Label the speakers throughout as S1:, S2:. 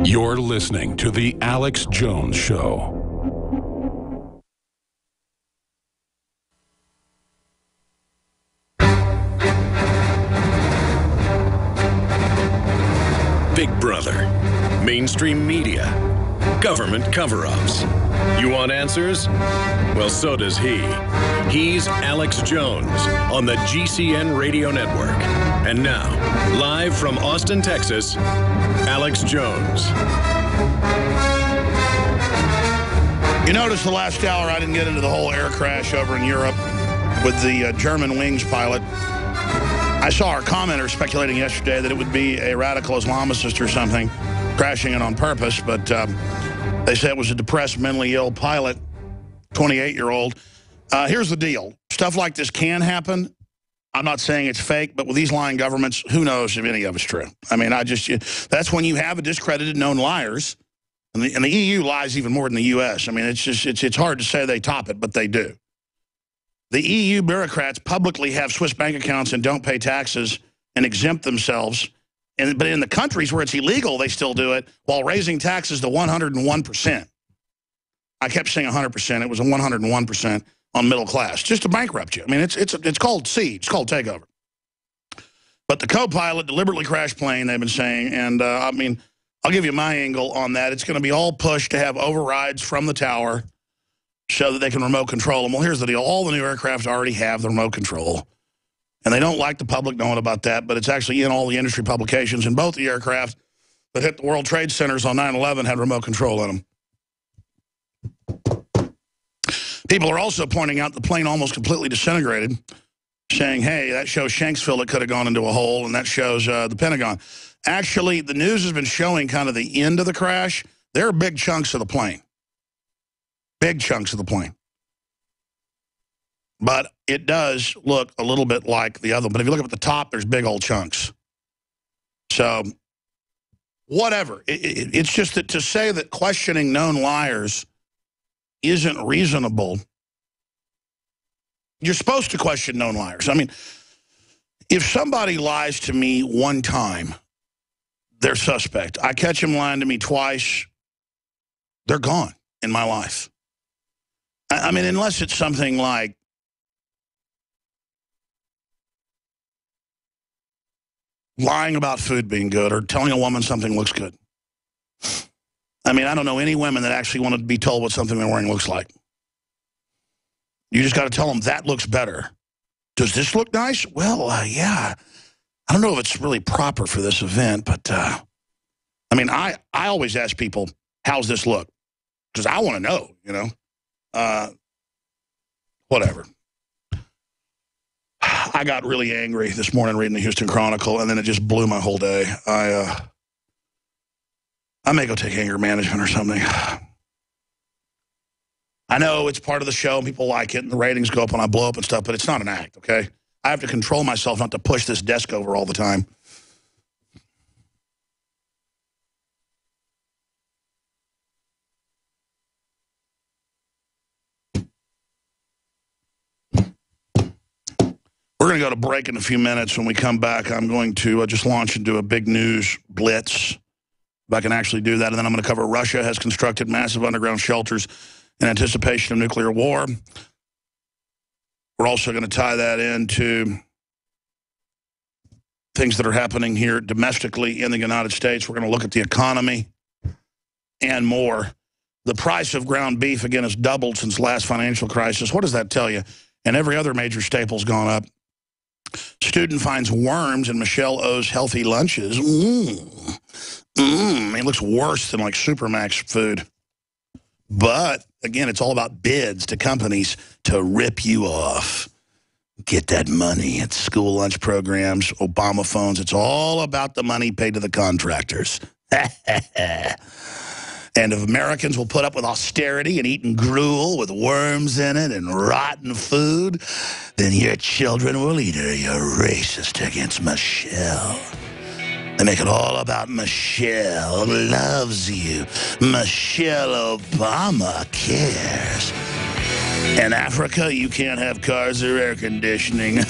S1: You're listening to The Alex Jones Show.
S2: Big Brother, mainstream media, government cover-ups. You want answers? Well, so does he. He's Alex Jones on the GCN Radio Network. And now, live from Austin, Texas, Alex Jones.
S3: You notice the last hour I didn't get into the whole air crash over in Europe with the German Wings pilot. I saw our commenter speculating yesterday that it would be a radical Islamicist or something crashing it on purpose, but they said it was a depressed, mentally ill pilot, 28-year-old. Here's the deal. Stuff like this can happen. I'm not saying it's fake, but with these lying governments, who knows if any of it's true? I mean, that's when you have a discredited known liars, and the EU lies even more than the U.S. I mean, it's hard to say they top it, but they do. The EU bureaucrats publicly have Swiss bank accounts and don't pay taxes and exempt themselves. But in the countries where it's illegal, they still do it while raising taxes to 101%. I kept saying 100%. It was a 101% on middle class, just to bankrupt you. I mean, it's called siege. It's called takeover. But the co-pilot deliberately crashed plane, they've been saying. And, I mean, I'll give you my angle on that. It's going to be all pushed to have overrides from the tower so that they can remote control them. Well, here's the deal. All the new aircraft already have the remote control. And they don't like the public knowing about that, but it's actually in all the industry publications. And both the aircraft that hit the World Trade Centers on 9/11 had remote control in them. People are also pointing out the plane almost completely disintegrated, saying, hey, that shows Shanksville, it could have gone into a hole, and that shows the Pentagon. Actually, the news has been showing kind of the end of the crash. There are big chunks of the plane. Big chunks of the plane. But it does look a little bit like the other one. But if you look up at the top, there's big old chunks. So, whatever. It's just that to say that questioning known liars isn't reasonable. You're supposed to question known liars. I mean, if somebody lies to me one time, they're suspect. I catch them lying to me twice, they're gone in my life. I mean, unless it's something like, lying about food being good or telling a woman something looks good. I mean, I don't know any women that actually want to be told what something they're wearing looks like. You just got to tell them that looks better. Does this look nice? Well, yeah. I don't know if it's really proper for this event, but I mean, I always ask people, how's this look? Because I want to know, you know. Whatever. I got really angry this morning reading the Houston Chronicle, and then it just blew my whole day. I may go take anger management or something. I know it's part of the show, and people like it, and the ratings go up when I blow up and stuff, but it's not an act, okay? I have to control myself not to push this desk over all the time. We're going to go to break in a few minutes. When we come back, I'm going to just launch into a big news blitz, if I can actually do that. And then I'm going to cover Russia has constructed massive underground shelters in anticipation of nuclear war. We're also going to tie that into things that are happening here domestically in the United States. We're going to look at the economy and more. The price of ground beef, again, has doubled since last financial crisis. What does that tell you? And every other major staple's gone up. Student finds worms in Michelle O's healthy lunches. It looks worse than like Supermax food. But, again, it's all about bids to companies to rip you off. Get that money at school lunch programs, Obama phones. It's all about the money paid to the contractors. And if Americans will put up with austerity and eating gruel with worms in it and rotten food, then your children will either you're racist against Michelle. They make it all about Michelle loves you. Michelle Obama cares. In Africa, you can't have cars or air conditioning.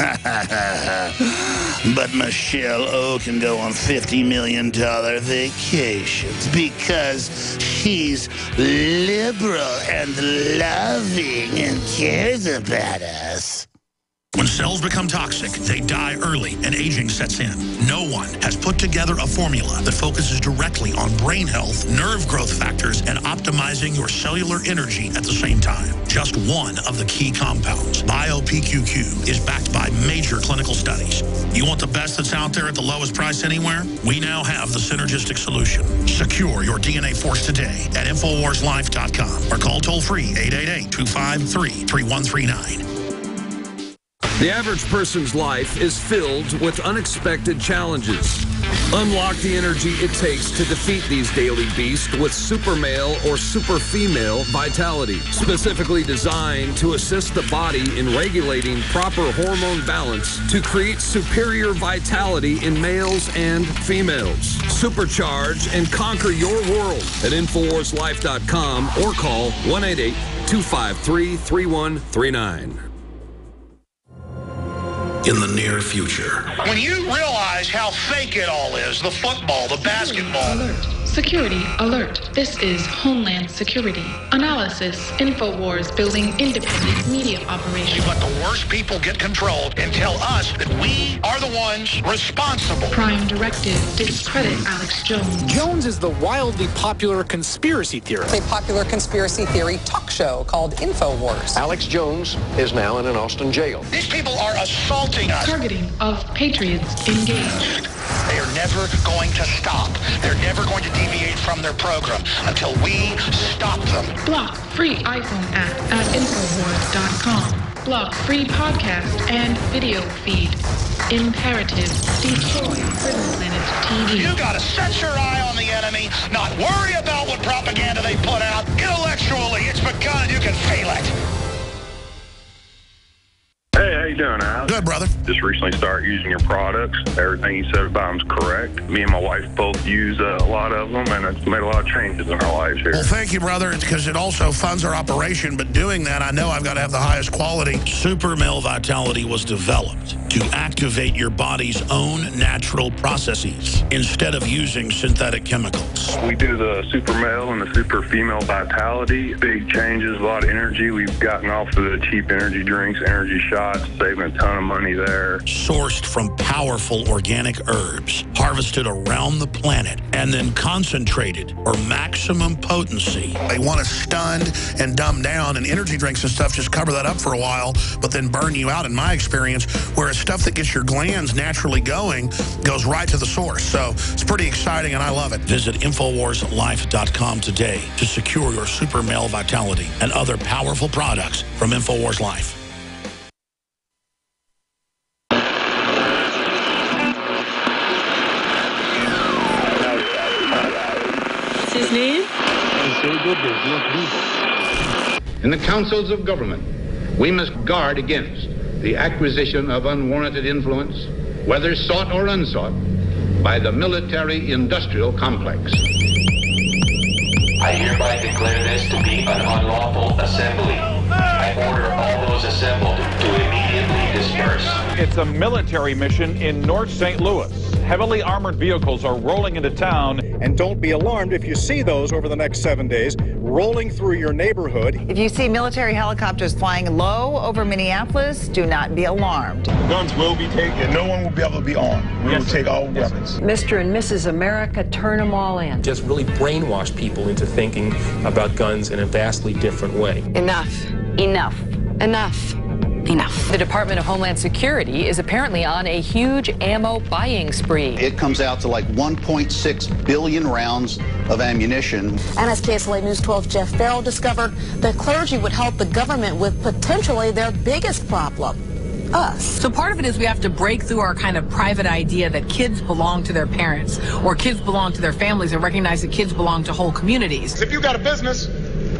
S3: But Michelle O can go on $50 million vacations because she's liberal and loving and cares about us. When cells become toxic, they die early and aging sets in. No one has put together a formula that focuses directly on brain health, nerve growth factors, and optimizing your cellular energy at the same time. Just one of the key compounds, BioPQQ, is backed by major clinical studies. You want the best that's out there at the lowest price anywhere? We now have the synergistic solution. Secure your DNA Force today at InfoWarsLife.com or call toll-free 888-253-3139.
S4: The average person's life is filled with unexpected challenges. Unlock the energy it takes to defeat these daily beasts with super male or super female vitality, specifically designed to assist the body in regulating proper hormone balance to create superior vitality in males and females. Supercharge and conquer your world at InfoWarsLife.com or call 1-888-253-3139.
S3: In the near future.
S5: When you realize how fake it all is, the football, the basketball.
S6: Alert. Security alert. This is Homeland Security. Analysis. InfoWars building independent media operation.
S5: Let the worst people get control and tell us that we are the ones responsible.
S6: Prime directive. Discredit Alex Jones.
S7: Jones is the wildly popular conspiracy theorist.
S8: A popular conspiracy theory talk show called InfoWars.
S9: Alex Jones is now in an Austin jail.
S5: These people are assaulting us.
S6: Targeting of patriots engaged.
S5: They are never going to stop. They're never going to deviate from their program until we stop them.
S6: Block free iPhone app at Infowars.com. Block free podcast and video feed. Imperative. Destroy Prison Planet TV.
S5: You gotta set your eye on the enemy, not worry about what propaganda they put out. Intellectually, it's begun. You can feel it.
S10: Hey, how you doing, Alex?
S3: Good, brother.
S10: Just recently started using your products. Everything you said about them's correct. Me and my wife both use a lot of them, and it's made a lot of changes in our lives here.
S3: Well, thank you, brother. It's because it also funds our operation, but doing that, I know I've got to have the highest quality. Super Male Vitality was developed to activate your body's own natural processes instead of using synthetic chemicals.
S10: We do the Super Male and the Super Female Vitality. Big changes, a lot of energy. We've gotten off of the cheap energy drinks, energy shots, saving a ton of money there.
S3: Sourced from powerful organic herbs, harvested around the planet, and then concentrated for maximum potency. They want us stunned and dumbed down, and energy drinks and stuff just cover that up for a while, but then burn you out, in my experience, whereas stuff that gets your glands naturally going goes right to the source. So it's pretty exciting, and I love it. Visit InfoWarsLife.com today to secure your Super Male Vitality and other powerful products from InfoWars Life.
S6: What's his name?
S11: In the councils of government, we must guard against the acquisition of unwarranted influence, whether sought or unsought, by the military-industrial complex.
S12: I hereby declare this to be an unlawful assembly. I order all those assembled to immediately disperse.
S13: It's a military mission in North St. Louis. Heavily armored vehicles are rolling into town.
S7: And don't be alarmed if you see those over the next 7 days rolling through your neighborhood.
S14: If you see military helicopters flying low over Minneapolis, do not be alarmed.
S15: Guns will be taken. No one will be able to be armed. We will take all weapons.
S16: Mr. and Mrs. America, turn them all in.
S17: Just really brainwash people into thinking about guns in a vastly different way.
S16: Enough.
S8: Enough.
S16: Enough.
S8: Enough.
S16: The Department of Homeland Security is apparently on a huge ammo buying spree.
S18: It comes out to like 1.6 billion rounds of ammunition.
S19: And as KSLA News 12 Jeff Farrell discovered, the clergy would help the government with potentially their biggest problem, us.
S20: So part of it is we have to break through our kind of private idea that kids belong to their parents or kids belong to their families and recognize that kids belong to whole communities.
S15: If you got a business,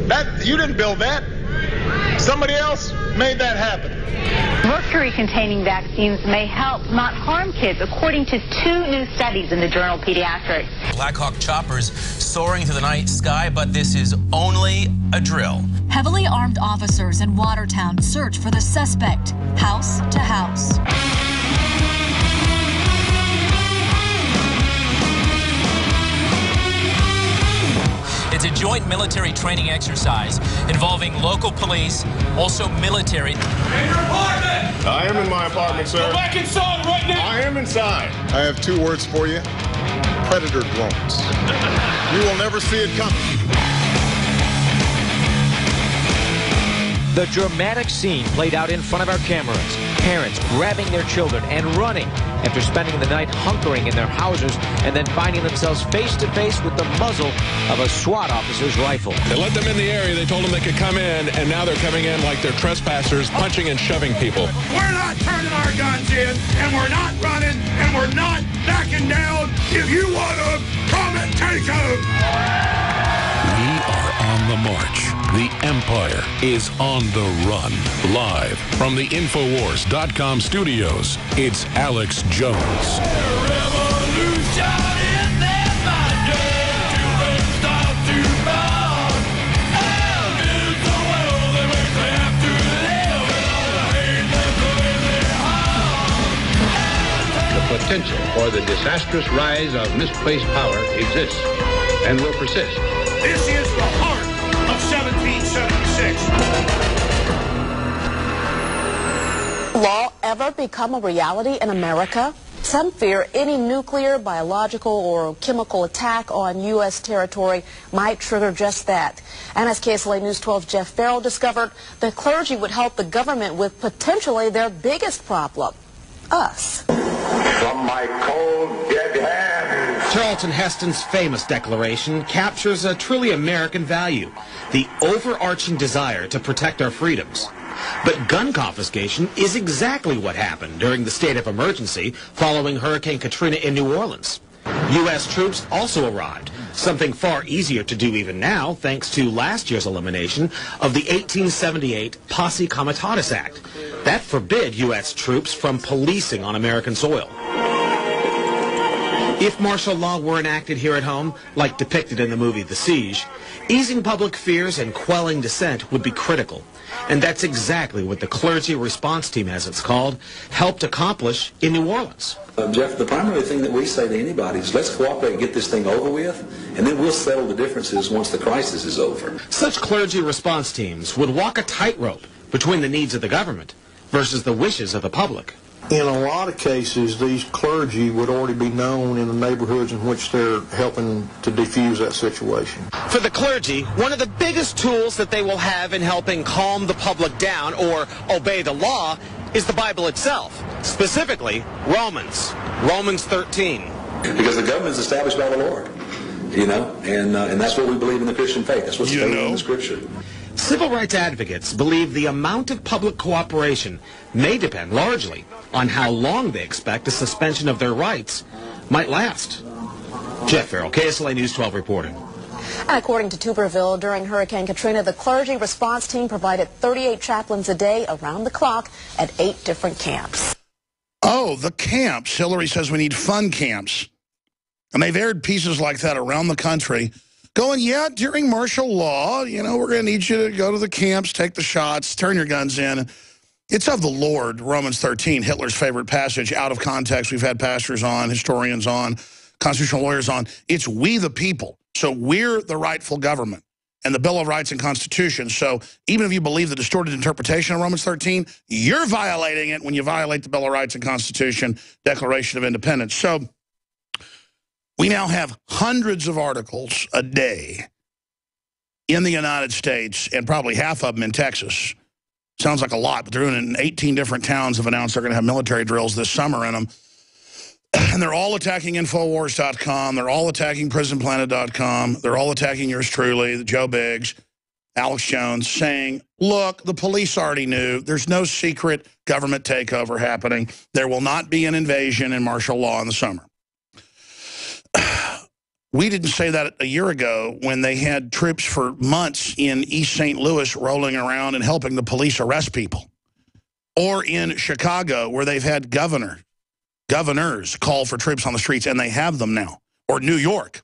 S15: that you didn't build that. Somebody else made that happen.
S4: Mercury-containing vaccines may help, not harm kids, according to 2 new studies in the journal Pediatrics.
S17: Black Hawk choppers soaring through the night sky, but this is only a drill.
S21: Heavily armed officers in Watertown search for the suspect, house to house.
S22: It's a joint military training exercise involving local police, also military.
S15: In your apartment!
S23: I am in my apartment, sir.
S15: Go back inside right now!
S23: I am inside. I have 2 words for you. Predator drones. You will never see it coming.
S24: The dramatic scene played out in front of our cameras. Parents grabbing their children and running after spending the night hunkering in their houses and then finding themselves face to face with the muzzle of a SWAT officer's rifle.
S25: They let them in the area. They told them they could come in, and now they're coming in like they're trespassers, punching and shoving people.
S15: We're not turning our guns in, and we're not running, and we're not backing down. If you want them, come and take them.
S1: We are on the march. The Empire is on the run. Live from the Infowars.com studios, it's Alex Jones.
S11: The potential for the disastrous rise of misplaced power exists and will persist.
S15: This is the heart of 1776.
S19: Law ever become a reality in America? Some fear any nuclear, biological, or chemical attack on U.S. territory might trigger just that. And as KSLA News 12 Jeff Farrell discovered, the clergy would help the government with potentially their biggest problem, us.
S26: From my cold, dead hands.
S27: Charlton Heston's famous declaration captures a truly American value, the overarching desire to protect our freedoms. But gun confiscation is exactly what happened during the state of emergency following Hurricane Katrina in New Orleans. U.S. troops also arrived, something far easier to do even now thanks to last year's elimination of the 1878 Posse Comitatus Act. That forbid U.S. troops from policing on American soil. If martial law were enacted here at home, like depicted in the movie The Siege, easing public fears and quelling dissent would be critical. And that's exactly what the Clergy Response Team, as it's called, helped accomplish in New Orleans.
S28: Jeff, the primary thing that we say to anybody is let's cooperate and get this thing over with, and then we'll settle the differences once the crisis is over.
S27: Such clergy response teams would walk a tightrope between the needs of the government versus the wishes of the public.
S29: In a lot of cases, these clergy would already be known in the neighborhoods in which they're helping to defuse that situation.
S27: For the clergy, one of the biggest tools that they will have in helping calm the public down or obey the law is the Bible itself, specifically Romans 13.
S28: Because the government is established by the Lord, you know, and that's what we believe in the Christian faith. That's what's stated in the Scripture.
S27: Civil rights advocates believe the amount of public cooperation may depend largely on how long they expect a suspension of their rights might last. Jeff Farrell, KSLA News 12 reporting.
S19: And according to Tuberville, during Hurricane Katrina, the clergy response team provided 38 chaplains a day around the clock at 8 different camps.
S3: Oh, the camps. Hillary says we need fun camps. And they've aired pieces like that around the country going, yeah, during martial law, you know, we're going to need you to go to the camps, take the shots, turn your guns in. It's of the Lord, Romans 13, Hitler's favorite passage, out of context. We've had pastors on, historians on, constitutional lawyers on. It's we the people. So we're the rightful government and the Bill of Rights and Constitution. So even if you believe the distorted interpretation of Romans 13, you're violating it when you violate the Bill of Rights and Constitution, Declaration of Independence. So we now have hundreds of articles a day in the United States, and probably half of them in Texas. Sounds like a lot, but they're doing it in 18 different towns have announced they're going to have military drills this summer in them. And they're all attacking Infowars.com. They're all attacking PrisonPlanet.com. They're all attacking yours truly, Joe Biggs, Alex Jones, saying, look, the police already knew. There's no secret government takeover happening. There will not be an invasion in martial law in the summer. We didn't say that a year ago when they had troops for months in East St. Louis rolling around and helping the police arrest people. Or in Chicago where they've had governors call for troops on the streets, and they have them now. Or New York.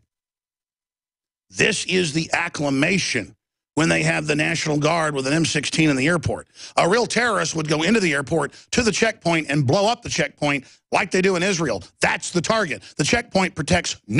S3: This is the acclamation when they have the National Guard with an M16 in the airport. A real terrorist would go into the airport to the checkpoint and blow up the checkpoint like they do in Israel. That's the target. The checkpoint protects no